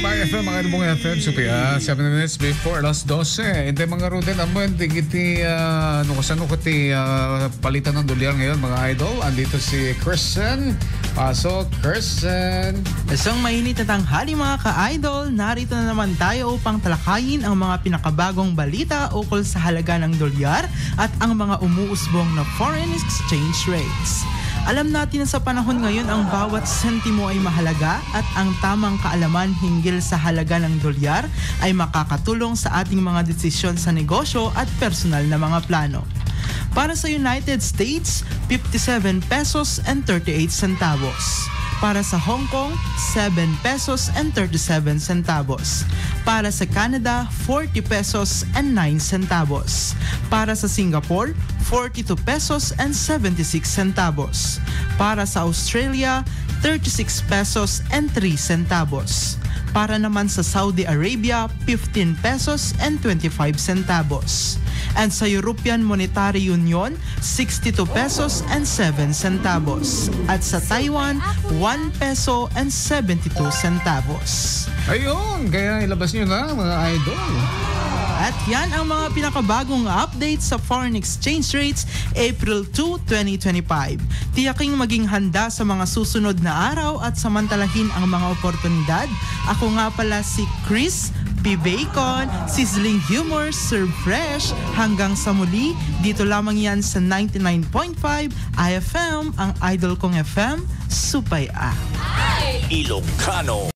Subaybay FM, mga Ilbong FM, Supia, 7 minutes before alas 12. Hindi mga routine naman, digiti, palitan ng dolyar ngayon, mga idol. Andito si Kristen. Pasok, Kristen. Isang mainit na tanghali mga ka-idol. Narito na naman tayo upang talakayin ang mga pinakabagong balita ukol sa halaga ng dolyar at ang mga umuusbong na foreign exchange rates. Alam natin na sa panahon ngayon ang bawat sentimo ay mahalaga at ang tamang kaalaman hinggil sa halaga ng dolyar ay makakatulong sa ating mga desisyon sa negosyo at personal na mga plano. Para sa United States, 57 pesos and 38 centavos. Para sa Hong Kong, 7 pesos and 37 centavos. Para sa Canada, 40 pesos and 9 centavos. Para sa Singapore, 42 pesos and 76 centavos. Para sa Australia, 36 pesos and 3 centavos. Para naman sa Saudi Arabia, 15 pesos and 25 centavos. And sa European Monetary Union, 62 pesos and 7 centavos. At sa Taiwan, 1 peso and 72 centavos. Ayun, kaya ilabas nyo na mga idol. At yan ang mga pinakabagong updates sa foreign exchange rates April 2, 2025. Tiyaking maging handa sa mga susunod na araw at samantalahin ang mga oportunidad. Ako nga pala si Chris P. Bacon, Sizzling Humor, Serve Fresh. Hanggang sa muli, dito lamang yan sa 99.5 IFM, ang idol kong FM, Supay A. Ilocano.